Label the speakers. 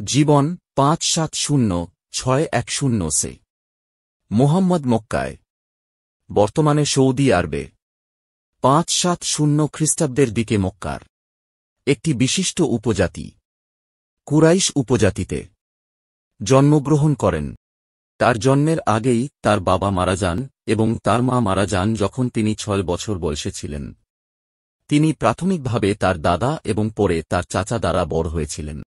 Speaker 1: জীবন 5706110 সে। মোহাম্মদ মক্কায়, বর্তমানে সৌদি আরবে। 570 খ্রিস্টাব্দের দিকে মক্কার একটি বিশিষ্ট উপজাতি কুরাইশ উপজাতিতে জন্মগ্রহণ করেন। তার জন্মের আগেই তার বাবা মারা যান এবং তার মা মারা যান যখন তিনি 6 বছর বয়সে ছিলেন। তিনি প্রাথমিকভাবে তার দাদা এবং পরে তার চাচা দ্বারা বড় হয়েছিলেন।